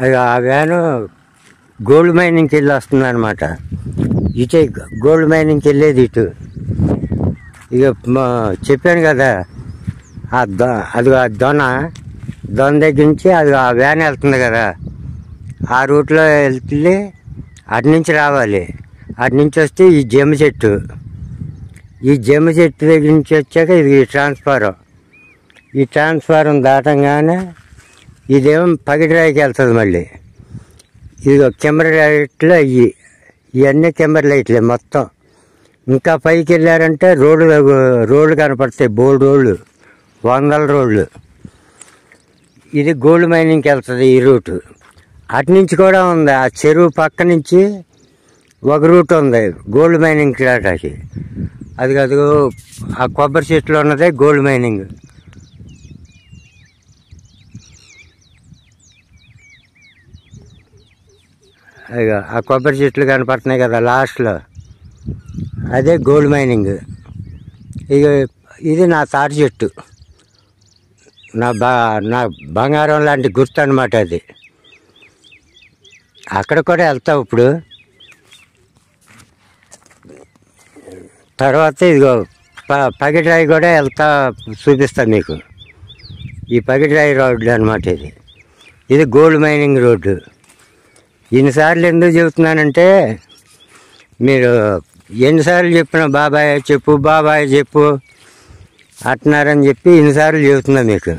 అది ఆ van gold మైనింగ్కి వెళ్ళి వస్తుంది అనమాట. ఇటే గోల్డ్ మైనింగ్కి వెళ్ళేది ఇటు. ఇక చెప్పాను కదా అది దొన దగ్గర నుంచి అది ఆ వ్యాన్ వెళ్తుంది కదా, ఆ రూట్లో వెళ్తే అటు నుంచి రావాలి. అటు నుంచి వస్తే ఈ జమ్మి చెట్టు దగ్గర నుంచి వచ్చాక ఇది ట్రాన్స్ఫారం. ఈ ట్రాన్స్ఫారం దాటంగానే ఇదేమో పగిడిరాయికి వెళ్తుంది. మళ్ళీ ఇది కెమెరా లైట్లు ఇవన్నీ కెమెరా లైట్లే మొత్తం. ఇంకా పైకి వెళ్ళారంటే రోడ్లు కనపడతాయి, బోల్డ్ రోడ్లు, 100 రోడ్లు. ఇది గోల్డ్ మైనింగ్కి వెళ్తుంది ఈ రూటు. అటు నుంచి కూడా ఉంది, ఆ చెరువు పక్క నుంచి ఒక రూట్ ఉంది గోల్డ్ మైనింగ్ రావడానికి. అది ఆ కొబ్బరి చెట్లు ఉన్నదే గోల్డ్ మైనింగ్. అదిగో ఆ కొబ్బరి చెట్లు కనపడుతున్నాయి కదా లాస్ట్లో, అదే గోల్డ్ మైనింగ్. ఇక ఇది నా తాటి చెట్టు, నా బంగారం లాంటి గుర్తు అనమాట అది. అక్కడ కూడా వెళ్తావు ఇప్పుడు. తర్వాత ఇదిగో పగిడిరాయి కూడా చూపిస్తాను మీకు. ఈ పగిడిరాయి రోడ్డు అనమాట ఇది గోల్డ్ మైనింగ్ రోడ్డు. ఎన్నిసార్లు ఎందుకు చెబుతున్నానంటే, మీరు ఎన్నిసార్లు చెప్పిన బాబాయ్ చెప్పు అంటున్నారని చెప్పి ఎన్నిసార్లు చెబుతున్నా మీకు.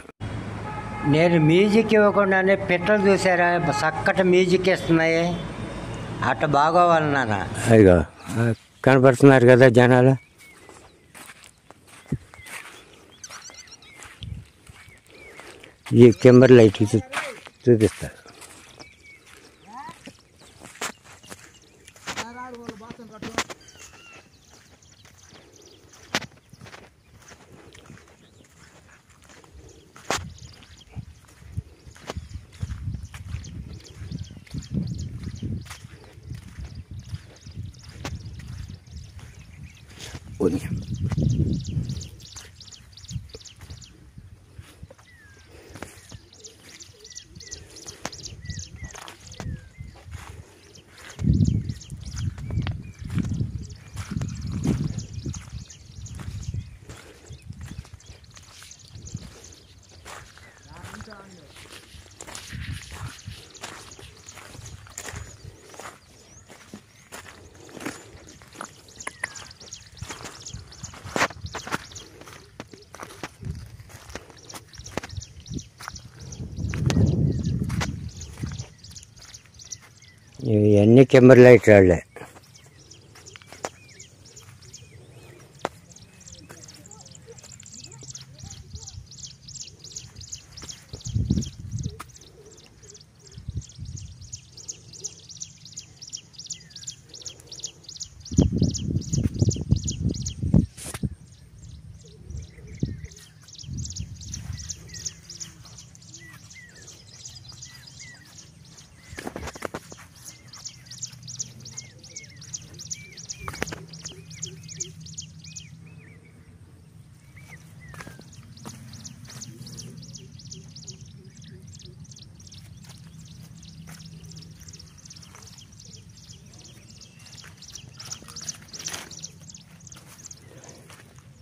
నేను మ్యూజిక్ ఇవ్వకుండానే పిట్టలు చూసారా చక్కటి మ్యూజిక్ ఇస్తున్నాయి, అట్ట బాగోవాలి నాన్న. అదిగో కనపడుతున్నారు కదా జనాలు. ఈ కెమెరా లైట్లు చూపిస్తారు. ఇవన్నీ కెమెరా లైట్ రాళ్ళే.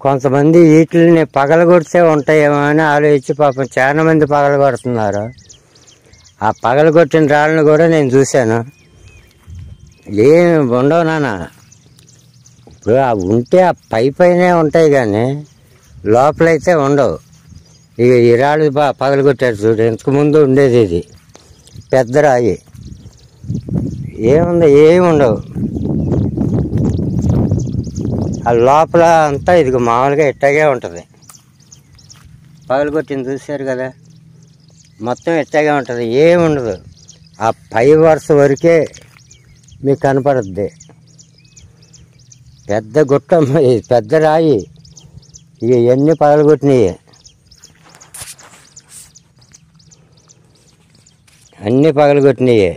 కొంతమంది వీటిని పగలగొడితే ఉంటాయేమో అని ఆలోచించి పాపం చాలా మంది పగలగొడుతున్నారు. ఆ పగలగొట్టిన రాళ్ళను కూడా నేను చూశాను. ఏమి ఉండవు నాన్న. ఇప్పుడు ఉంటే ఆ పైనే ఉంటాయి కానీ లోపలైతే ఉండవు. ఇక ఈ రాళ్ళు పగలగొట్టారు చూడు. ఇంతకుముందు ఉండేది ఇది పెద్ద రాయి. ఏముంది, ఏమి ఉండవు. ఆ లోపల అంతా ఇది మామూలుగా ఇట్టాగే ఉంటుంది. పగలగొట్టింది చూశారు కదా, మొత్తం ఇట్టాగే ఉంటుంది, ఏమి ఉండదు. ఆ పై వరుస వరకే మీకు కనపడుద్ది. పెద్ద గుట్ట, పెద్ద రాయి. ఇక ఇవన్నీ పగలగొట్టినాయి, అన్నీ పగలగొట్టినాయి.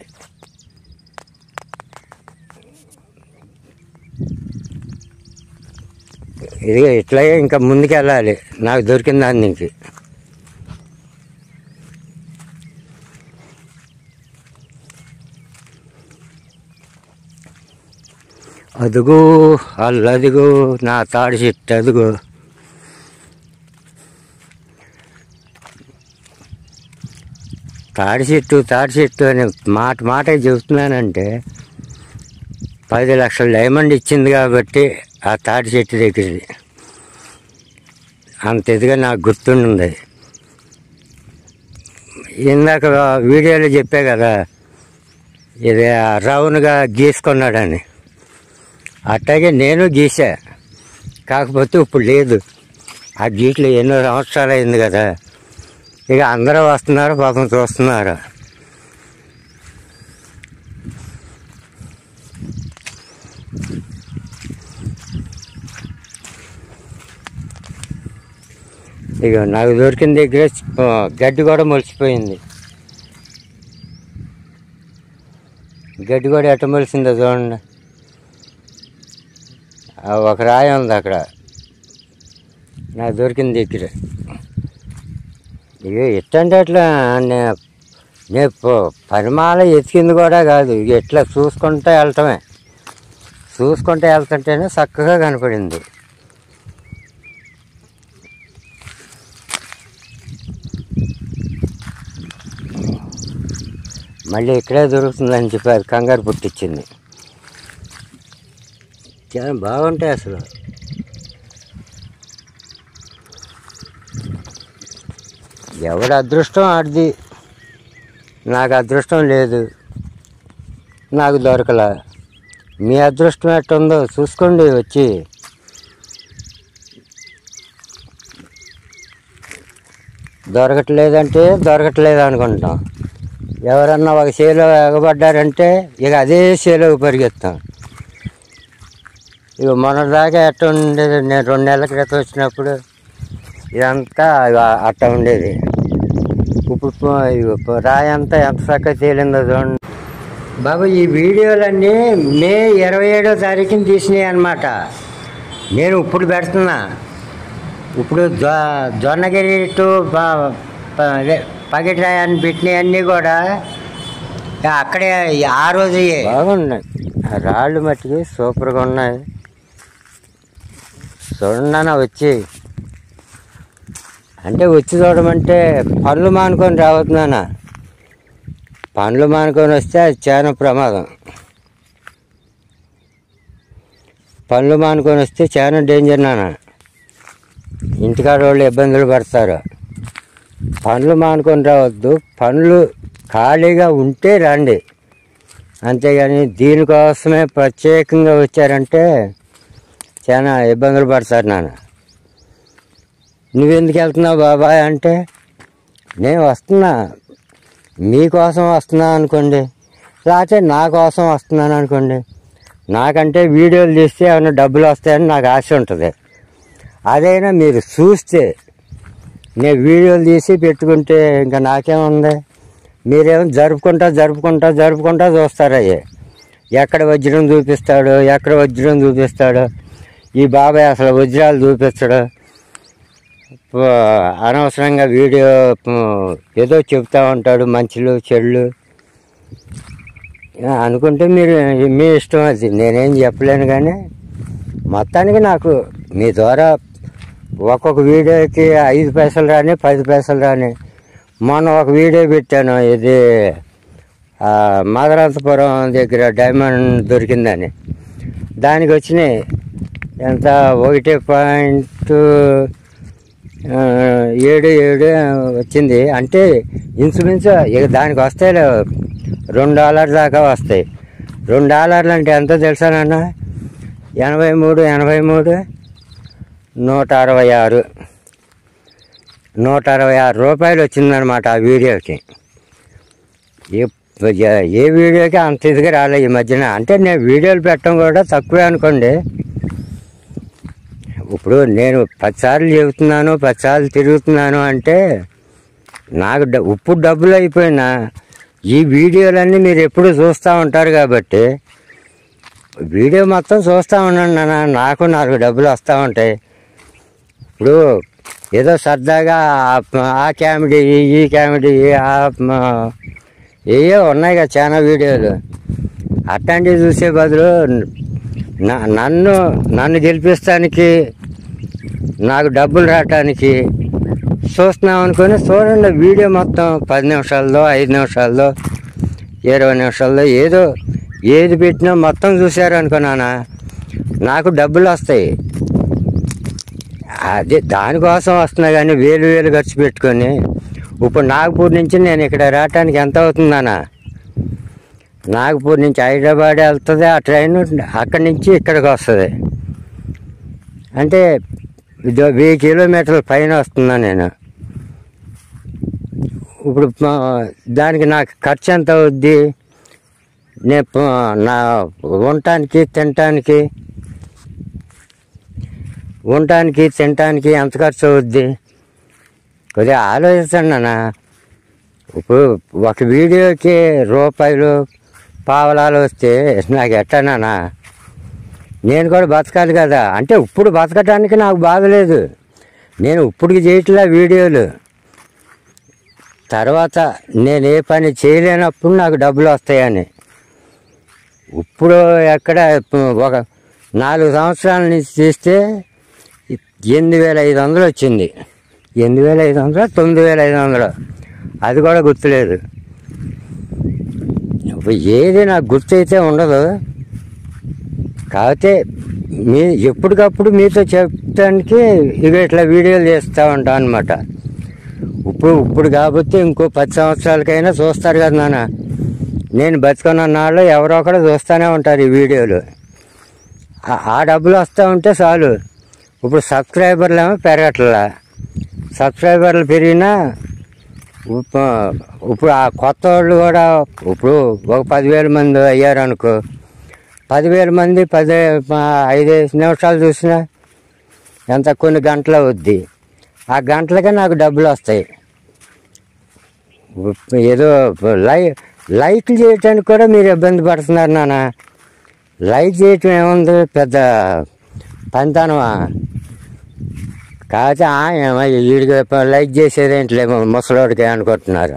ఇది ఇట్లాగే ఇంకా ముందుకెళ్ళాలి నాకు దొరికిన దాని నుంచి. అదుగో అల్లదిగో నా తాడి చెట్టు అదుగో. తాడి చెట్టు అని మాట చెబుతున్నానంటే 10 లక్షల డైమండ్ ఇచ్చింది కాబట్టి ఆ తాడి చెట్టు దగ్గరది అంత ఎదుగా నాకు గుర్తుండింది. ఇందాక వీడియోలో చెప్పే కదా ఇది రౌండ్గా గీసుకున్నాడని, అట్లాగే నేను గీసా. కాకపోతే ఇప్పుడు లేదు, ఆ గీట్లు ఎన్నో సంవత్సరాలు అయింది కదా. ఇక అందరూ వస్తున్నారు, పాపం చూస్తున్నారు. ఇక నాకు దొరికిన దగ్గర గడ్డి కూడా మొలిచిపోయింది. గడ్డి కూడా ఎట్ట మొలిసిందో చూడండి. ఒక రాయి ఉంది అక్కడ నాకు దొరికిన దగ్గర. ఇక ఎట్టంటే అట్లా నేను పరిమాల ఎతికింది కూడా కాదు, ఇక ఎట్లా చూసుకుంటూ వెళ్తామే. చూసుకుంటూ వెళ్తుంటేనే చక్కగా కనపడింది. మళ్ళీ ఇక్కడే దొరుకుతుందని చెప్పి అది కంగారు పుట్టించింది. చాలా బాగుంటాయి అసలు. ఎవడి అదృష్టం ఆడిది. నాకు అదృష్టం లేదు, నాకు దొరకలా. మీ అదృష్టం ఎట్టుందో చూసుకోండి వచ్చి. దొరకట్లేదు అనుకుంటాం. ఎవరన్నా ఒక చేలో ఎగబడ్డారంటే ఇక అదే చేలోకి పరిగెత్తాం. ఇక మొన్నటిదాకా ఎట్ట ఉండేది, నేను 2 నెలల క్రితం వచ్చినప్పుడు ఇదంతా అట్ట ఉండేది. ఇప్పుడు రాయి అంతా ఎంత చక్కగా తేలిందో చూడండి బాబు. ఈ వీడియోలన్నీ మే 27వ తారీఖున తీసినాయి అన్నమాట. నేను ఇప్పుడు పెడుతున్నా. ఇప్పుడు జొన్నగిరి టు పగిటిరాయి అని పెట్టినవి అన్నీ కూడా అక్కడే ఆ రోజు బాగున్నాయి. రాళ్ళు మట్టికి సూపర్గా ఉన్నాయి. చూడన్నా వచ్చి అంటే వచ్చి చూడమంటే పనులు మానుకొని రావద్దునా. పనులు మానుకొని వస్తే అది చాలా ప్రమాదం. పనులు మానుకొని వస్తే చాలా డేంజర్ నాన్న. ఇంటికాడ వాళ్ళు ఇబ్బందులు పడతారు. పనులు మానుకొని రావద్దు. పనులు ఖాళీగా ఉంటే రండి, అంతేగాని దీనికోసమే ప్రత్యేకంగా వచ్చారంటే చాలా ఇబ్బందులు పడతారు నాన్న. నువ్వెందుకు వెళ్తున్నావు బాబాయ్ అంటే, నేను వస్తున్నా మీకోసం వస్తున్నా అనుకోండి, లేకపోతే నా కోసం వస్తున్నాను అనుకోండి. నాకంటే వీడియోలు తీస్తే ఏమైనా డబ్బులు వస్తాయని నాకు ఆశ ఉంటుంది. అదైనా మీరు చూస్తే, నేను వీడియోలు తీసి పెట్టుకుంటే ఇంకా నాకేముంది. మీరేమో జరుపుకుంటా చూస్తారయ్యే. ఎక్కడ వజ్రం చూపిస్తాడు ఈ బాబాయ్. అసలు వజ్రాలు చూపిస్తాడు. అనవసరంగా వీడియో ఏదో చెప్తా ఉంటాడు, మంచిలు చెడులు అనుకుంటే మీరు మీ ఇష్టం. అది నేనేం చెప్పలేను. కానీ మొత్తానికి నాకు మీ ద్వారా ఒక్కొక్క వీడియోకి 5 పైసలు రాని 10 పైసలు రాని. మొన్న ఒక వీడియో పెట్టాను, ఇది మదరాంతపురం దగ్గర డైమండ్ దొరికిందని. దానికి వచ్చినాయి ఎంత 1.77 వచ్చింది. అంటే ఇంచుమించు ఇక దానికి వస్తాయి $2 దాకా వస్తాయి. $2 అంటే ఎంతో తెలుసానన్నా? 83 166 రూపాయలు వచ్చిందనమాట ఆ వీడియోకి. ఏ వీడియోకి అంత ఇదిగా రాలే ఈ మధ్యన. అంటే నేను వీడియోలు పెట్టడం కూడా తక్కువే అనుకోండి. ఇప్పుడు నేను 10 సార్లు చెబుతున్నాను, 10 సార్లు తిరుగుతున్నాను అంటే నాకు ఇప్పుడు డబ్బులు అయిపోయినా ఈ వీడియోలన్నీ మీరు ఎప్పుడు చూస్తూ ఉంటారు కాబట్టి వీడియో మొత్తం చూస్తూ ఉండండి నాన్న. నాకు 4 డబ్బులు వస్తూ ఉంటాయి. ఇప్పుడు ఏదో సరదాగా ఆ కామెడీ ఈ కామెడీ ఏవో ఉన్నాయి కదా చాలా వీడియోలు. అట్లాంటివి చూసే బదులు నన్ను గెలిపిస్తానికి, నాకు డబ్బులు రావటానికి చూస్తున్నాం అనుకుని చూడండి. వీడియో మొత్తం 10 నిమిషాల్లో, 5 నిమిషాల్లో, 20 నిమిషాల్లో ఏది పెట్టినా మొత్తం చూశారు అనుకున్నానా, నాకు డబ్బులు వస్తాయి. అదే దానికోసం వస్తున్నా. కానీ వేలు ఖర్చు పెట్టుకొని ఇప్పుడు నాగపూర్ నుంచి నేను ఇక్కడ రావటానికి ఎంత అవుతుందన్నా? నాగపూర్ నుంచి హైదరాబాద్ వెళ్తుంది ఆ ట్రైన్, అక్కడి నుంచి ఇక్కడికి వస్తుంది. అంటే 1000 కిలోమీటర్ల పైన వస్తున్నా నేను. ఇప్పుడు దానికి నాకు ఖర్చు ఎంత అవుద్ది? నేను నా ఉండటానికి తినటానికి ఎంత ఖర్చు అవుద్ది? కొద్దిగా ఆలోచించండి అన్న. ఇప్పుడు ఒక వీడియోకి రూపాయలు పావలాలు వస్తే నాకు ఎట్టానా? నేను కూడా బతకాలి కదా. అంటే ఇప్పుడు బతకటానికి నాకు బాధలేదు, నేను ఇప్పటికి చేయట్లే వీడియోలు. తర్వాత నేను ఏ పని చేయలేనప్పుడు నాకు డబ్బులు వస్తాయని. ఇప్పుడు ఎక్కడ ఒక 4 సంవత్సరాల నుంచి తీస్తే 8500 వచ్చింది. 8500, 9500, అది కూడా గుర్తులేదు. ఏది నాకు గుర్తయితే ఉండదు. కాకపోతే ఎప్పటికప్పుడు మీతో చెప్పడానికి ఇట్లా వీడియోలు చేస్తూ ఉంటాను అనమాట. ఇప్పుడు కాబట్టి ఇంకో 10 సంవత్సరాలకైనా చూస్తారు కదా నాన్న. నేను బతుకున్న నాళ్ళు ఎవరో ఒకరు చూస్తూనే ఉంటారు ఈ వీడియోలు. ఆ డబ్బులు వస్తూ ఉంటే చాలు. ఇప్పుడు సబ్స్క్రైబర్లు ఏమో పెరగట్లా. సబ్స్క్రైబర్లు పెరిగినా ఇప్పుడు ఆ కొత్త వాళ్ళు కూడా ఇప్పుడు ఒక 10,000 మంది అయ్యారు అనుకో. 10,000 మంది 5 నిమిషాలు చూసినా ఎంత కొన్ని గంటలు అవుద్ది. ఆ గంటలకే నాకు డబ్బులు వస్తాయి. ఏదో లైక్లు చేయటానికి కూడా మీరు ఇబ్బంది పడుతున్నారు నాన్న. లైక్ చేయటం ఏముంది పెద్ద పంతానమా? కాకపోతే వీడికి లైక్ చేసేదేంటిలేమో ముసలోడికి అనుకుంటున్నారు.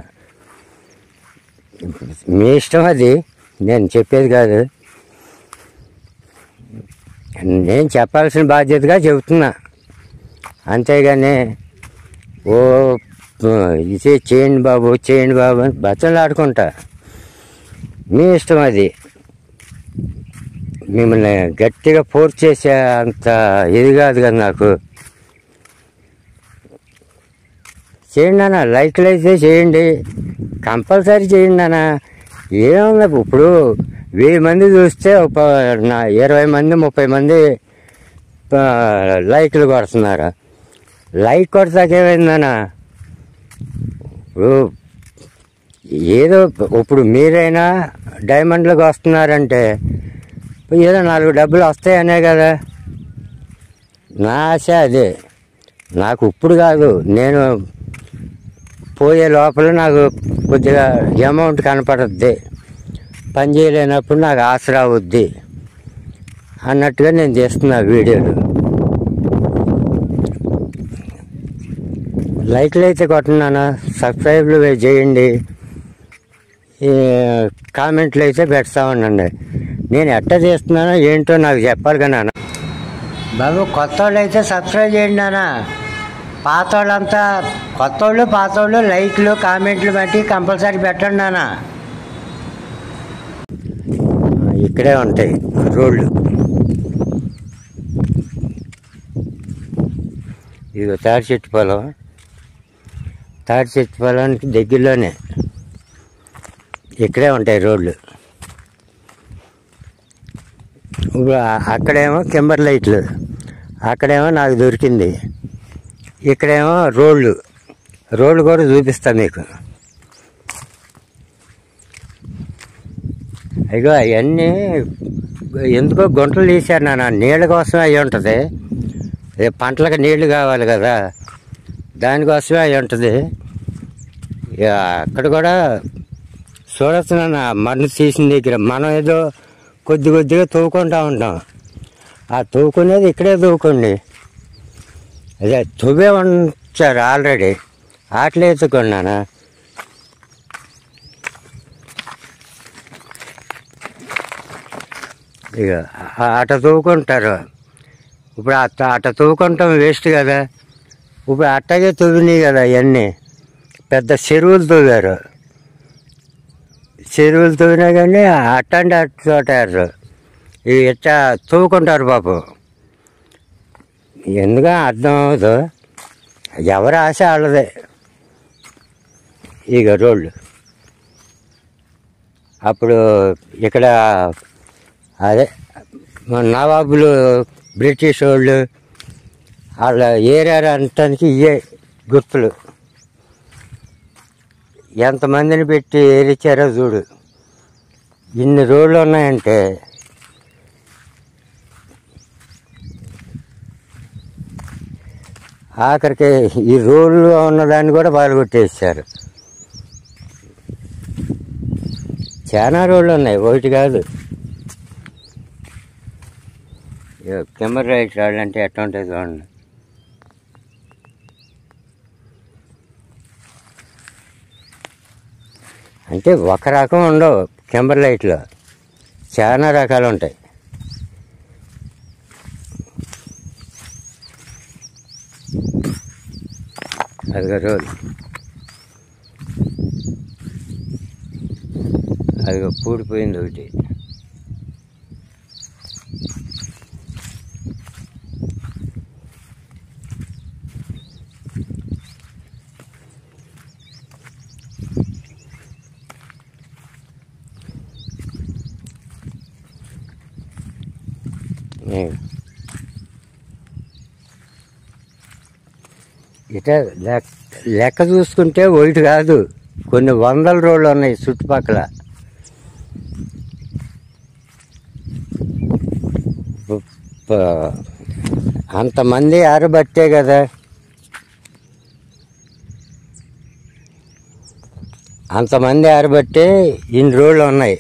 మీ ఇష్టం, అది నేను చెప్పేది కాదు. నేను చెప్పాల్సిన బాధ్యతగా చెబుతున్నా, అంతేగాని ఇది చేయండి బాబు అని బచ్చలు ఆడుకుంటా. మీ ఇష్టం అది. మిమ్మల్ని గట్టిగా ఫోర్స్ చేసే అంత ఇది కాదు కదా నాకు. చేయండి అన్న, లైక్లు అయితే చేయండి, కంపల్సరీ చేయండి అన్న. ఏముంది ఇప్పుడు 1000 మంది చూస్తే 20 మంది 30 మంది లైక్లు కొడుతున్నారు. లైక్ కొడతాకేమైందన్నా? ఇప్పుడు ఏదో ఇప్పుడు మీరైనా డైమండ్లకు వస్తున్నారంటే ఏదో 4 డబ్బులు వస్తాయనే కదా నా ఆశ. అదే నాకు ఇప్పుడు కాదు, నేను పోయే లోపల నాకు కొద్దిగా అమౌంట్ కనపడుద్ది, పని చేయలేనప్పుడు నాకు ఆసరా అవుద్ది అన్నట్టుగా నేను చేస్తున్నా వీడియోలు. లైక్లు అయితే కొట్టున్నాను, సబ్స్క్రైబ్లు చేయండి, కామెంట్లు అయితే పెడతా ఉండండి. నేను ఎట్లా చేస్తున్నానో ఏంటో నాకు చెప్పాలి కదా నాన్న. బాబు కొత్త వాళ్ళు అయితే సబ్స్క్రైబ్ చేయండి నాన్న. పాత వాళ్ళంతా, కొత్త వాళ్ళు పాత వాళ్ళు లైక్లు కామెంట్లు బట్టి కంపల్సరీ పెట్టండి నాన్న. ఇక్కడే ఉంటాయి రోడ్లు. ఇదిగో తాడి చెట్టు పొలం. తాడి చెట్టు పొలానికి దగ్గరలోనే ఇక్కడే ఉంటాయి రోడ్లు. ఇప్పుడు అక్కడేమో కింబర్ లైట్లు, అక్కడేమో నాకు దొరికింది. ఇక్కడేమో రోడ్లు కూడా చూపిస్తాను మీకు. అయ్యో అవన్నీ ఎందుకో గుంటలు తీశారు నాన్న, నీళ్ళ కోసం అవి ఉంటుంది. పంటలకు నీళ్లు కావాలి కదా, దానికోసమే అవి ఉంటుంది. అక్కడ కూడా చూడొచ్చు నాన్న, మన్ను తీసిన దగ్గర మనం ఏదో కొద్దిగా తవ్వుకుంటూ ఉంటాం. ఆ తవ్వుకునేది ఇక్కడే తవ్వుకోండి. అదే తువ్వే ఉంచారు ఆల్రెడీ, ఆటలే ఎత్తుకున్నాను. ఇక అట తవ్వుకుంటారు. ఇప్పుడు అట్ట తవ్వుకుంటాం వేస్ట్ కదా. ఇప్పుడు అట్టగే తవ్వినాయి కదా అవన్నీ. పెద్ద చెరువులు తవ్వారు. చెరువులు తవ్వినా కానీ అట్టండి అట్ట తోటారు. ఇవి ఎట్టా తవ్వుకుంటారు పాపం. ఎందుకు అర్థం అవ్వదు. ఎవరి ఆశ వాళ్ళదే. ఇక రోడ్లు అప్పుడు ఇక్కడ అదే నవాబులు, బ్రిటిష్ వాళ్ళు వాళ్ళ ఏరియా అంటానికి ఇవే గుర్తులు. ఎంతమందిని పెట్టి ఏరిచ్చారో చూడు. ఇన్ని రోడ్లు ఉన్నాయంటే ఆఖరికి ఈ రోడ్లు ఉన్నదాన్ని కూడా పాల్గొట్టేసారు. చాలా రోడ్లు ఉన్నాయి, ఒకటి కాదు. కెమెరా రైట్ రావాలంటే ఎట్లా ఉంటుంది చూడండి. అంటే ఒక రకం ఉండవు కెమెరా లైట్లో, చాలా రకాలు ఉంటాయి. అదిగో రోడ్డు, అదిగో పూడిపోయింది ఒకటి. ఇట లెక్క చూసుకుంటే ఒకటి కాదు, కొన్ని వందల రోడ్లు ఉన్నాయి చుట్టుపక్కల. అంతమంది ఆరబట్టే కదా, అంతమంది ఆరబట్టే ఇన్ని రోడ్లు ఉన్నాయి.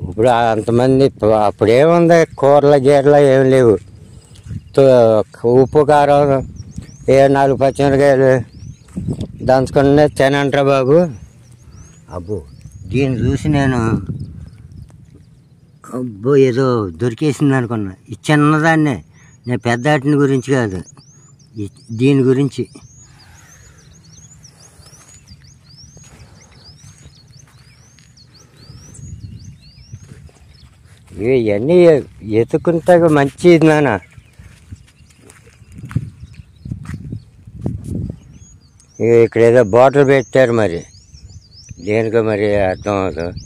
ఇప్పుడు అంతమంది అప్పుడేముంది, కూరల గీరల ఏం లేవు. ఉప్పు కారం 4 పచ్చిమిరకాయలు దంచుకునే తినంటారా బాబు. అబ్బో దీన్ని చూసి నేను అబ్బో ఏదో దొరికేసింది అనుకున్నా. ఈ చిన్నదాన్నే, నేను పెద్దాటిని గురించి కాదు, దీని గురించి. ఇవన్నీ ఎత్తుకుంటా మంచిది నాన్న. ఇక్కడ ఏదో బాటిల్ పెట్టారు, మరి దేనికో మరి అర్థం అవుతుంది.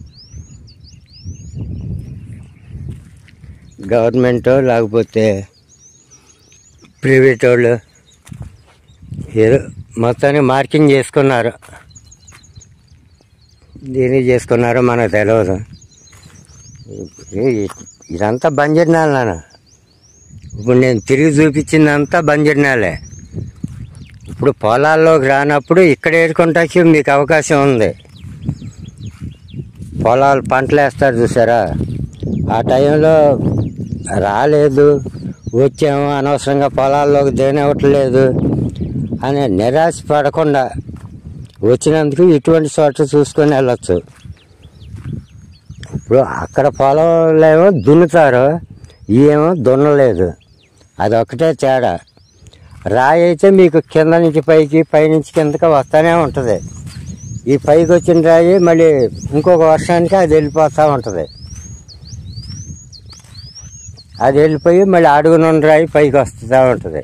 గవర్నమెంట్ లేకపోతే ప్రైవేట్ వాళ్ళు ఏదో మొత్తాన్ని మార్కింగ్ చేసుకున్నారు. దీనికి చేసుకున్నారో మనకు తెలియదు. ఇదంతా బంజరు నేల నాన్న. ఇప్పుడు నేను తిరిగి చూపించిందంతా బంజరు నేలే. ఇప్పుడు పొలాల్లోకి రానప్పుడు ఇక్కడ ఏరుకుంటాకి మీకు అవకాశం ఉంది. పొలాలు పంటలు వేస్తారు చూసారా, ఆ టైంలో రాలేదు, వచ్చాము అనవసరంగా పొలాల్లోకి దేనివ్వట్లేదు అని నిరాశ పడకుండా వచ్చినందుకు ఇటువంటి చోట చూసుకొని వెళ్ళచ్చు. ఇప్పుడు అక్కడ పొలంలో ఏమో దున్నుతారు, ఏమో దున్నలేదు. అదొక్కటే తేడా. రాయి అయితే మీకు కింద నుంచి పైకి, పైనుంచి కిందకి వస్తూనే ఉంటుంది. ఈ పైకి వచ్చిన రాయి మళ్ళీ ఇంకొక వర్షానికి అది వెళ్ళిపోతూ ఉంటుంది. అది వెళ్ళిపోయి మళ్ళీ అడుగున రాయి పైకి వస్తూ ఉంటుంది.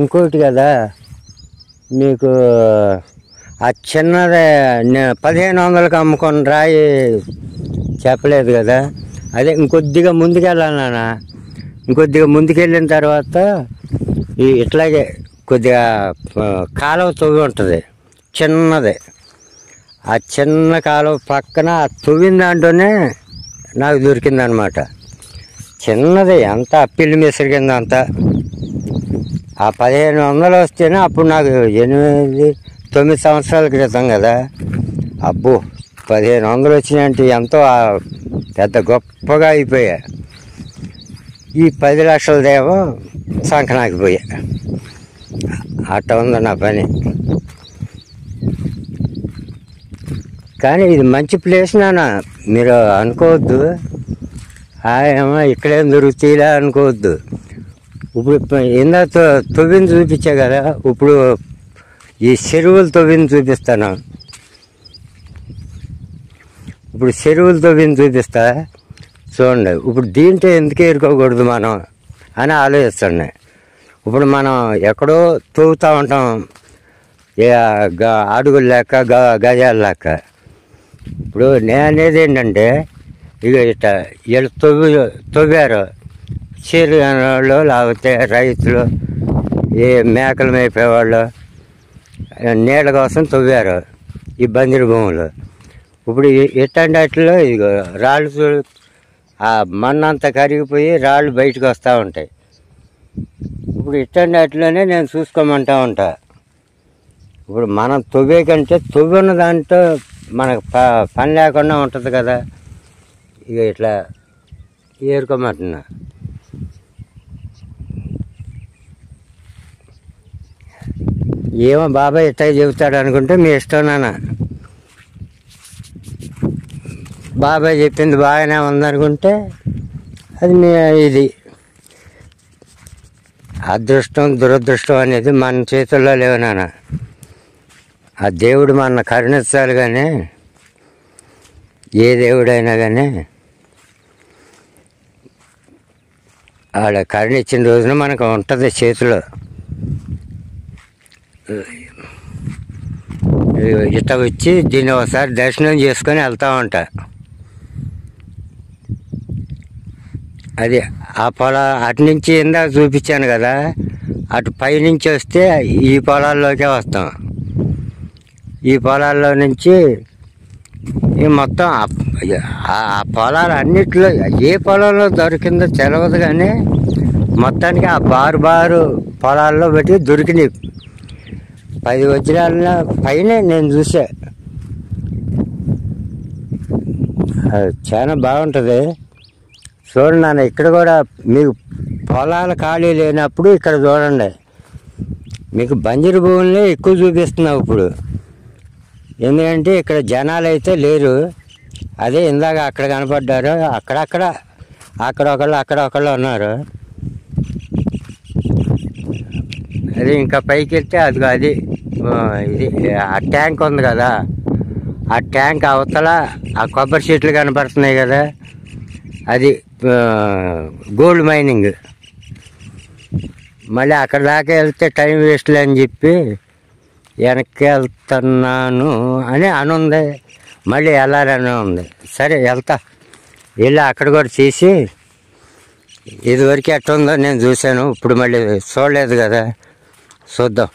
ఇంకోటి కదా, మీకు ఆ చిన్నదే 1500కి అమ్ముకున్న రాయి చెప్పలేదు కదా, అదే ఇంకొద్దిగా ముందుకెళ్ళాలి నాన్న. ఇంకొద్దిగా ముందుకెళ్ళిన తర్వాత ఇట్లాగే కొద్దిగా కాలువ తవ్వి ఉంటుంది చిన్నది. ఆ చిన్న కాలువ పక్కన ఆ తవ్విన దాంట్లోనే నాకు దొరికిందనమాట. చిన్నది, అంతా అప్పిల్లి మిసరి కింద అంతా. ఆ 1500 వస్తేనే అప్పుడు నాకు 8-9 సంవత్సరాల క్రితం కదా. అబ్బో 1500 వచ్చినాయంటే ఎంతో పెద్ద గొప్పగా అయిపోయా. ఈ 10 లక్షలదేమో సంకనాకిపోయా. అట్ట ఉంది నా పని. కానీ ఇది మంచి ప్లేస్ నాన్న, మీరు అనుకోవద్దు. ఏమో ఇక్కడేం దొరుకుతాయిలా అనుకోవద్దు. ఇప్పుడు ఇందా తవ్విని చూపించా కదా, ఇప్పుడు ఈ చెరువులు తవ్విని చూపిస్తాను. ఇప్పుడు చెరువులు తవ్విని చూపిస్తా చూడండి. ఇప్పుడు దీంట్లో ఎందుకు ఏరుకోకూడదు మనం అని ఆలోచిస్తాను. ఇప్పుడు మనం ఎక్కడో తవ్వుతూ ఉంటాం, అడుగులు లెక్క గజాల లెక్క. ఇప్పుడు నేను అనేది ఏంటంటే, ఇక ఇట్ట వీళ్ళు తవ్వారు చీరలు, లేకపోతే రైతులు, ఏ మేకలు మేపేవాళ్ళు నీళ్ళ కోసం తవ్వారు ఈ బంజరు భూములు. ఇప్పుడు ఇట్లాంటి వాటిలో ఇక రాళ్ళు ఆ మన్నంతా కరిగిపోయి రాళ్ళు బయటకు వస్తూ ఉంటాయి. ఇప్పుడు ఇట్లాంటి వాటిలోనే నేను చూసుకోమంటూ ఉంటా. ఇప్పుడు మనం తవ్వే కంటే తవ్విన దాంట్లో మనకు పని లేకుండా ఉంటుంది కదా, ఇక ఇట్లా ఏరుకోమంటున్నా. ఏమో బాబాయ్ ఇట్లా చెబుతాడు అనుకుంటే మీ ఇష్టం నాన్న. బాబాయ్ చెప్పింది బాగానే ఉందనుకుంటే అది మీ ఇది. అదృష్టం దురదృష్టం అనేది మన చేతుల్లో లేవు నాన్న. ఆ దేవుడు మన కరుణించాలి, కానీ ఏ దేవుడైనా కానీ ఆడ కరుణించిన రోజున మనకు ఉంటుంది చేతిలో. ఇట్లా వచ్చి దీన్ని ఒకసారి దర్శనం చేసుకొని వెళ్తూ ఉంటా. అది ఆ అటు నుంచి ఇందాక చూపించాను కదా, అటు పైనుంచి వస్తే ఈ పొలాల్లోకే వస్తాం. ఈ పొలాల్లో నుంచి మొత్తం ఆ పొలాలు అన్నిట్లో ఏ పొలంలో దొరికిందో తెలవదు, కానీ మొత్తానికి ఆ బారు పొలాల్లో పెట్టి దొరికినాయి 10 వజ్రాల పైన నేను చూసా. చాలా బాగుంటుంది. చూడండి నాన్న, ఇక్కడ కూడా మీకు పొలాలు ఖాళీ లేనప్పుడు ఇక్కడ చూడండి, మీకు బంజరు భూములనే ఎక్కువ చూపిస్తున్నావు ఇప్పుడు. ఎందుకంటే ఇక్కడ జనాలు అయితే లేరు. అదే ఇందాక అక్కడ కనపడ్డారు, అక్కడ ఒకళ్ళు ఉన్నారు. అది ఇంకా పైకి వెళ్తే అది ఇది ఆ ట్యాంక్ ఉంది కదా, ఆ ట్యాంక్ అవతల ఆ కొబ్బరి చెట్లు కనపడుతున్నాయి కదా, అది గోల్డ్ మైనింగ్. మళ్ళీ అక్కడ దాకా వెళ్తే టైం వేస్ట్లే అని చెప్పి వెనక్కి వెళ్తున్నాను అని అనుంది. మళ్ళీ వెళ్ళాలని ఉంది. సరే వెళ్తా, వెళ్ళి అక్కడ కూడా తీసి ఇదివరకు ఎట్టుందో నేను చూశాను, ఇప్పుడు మళ్ళీ చూడలేదు కదా, చూద్దాం.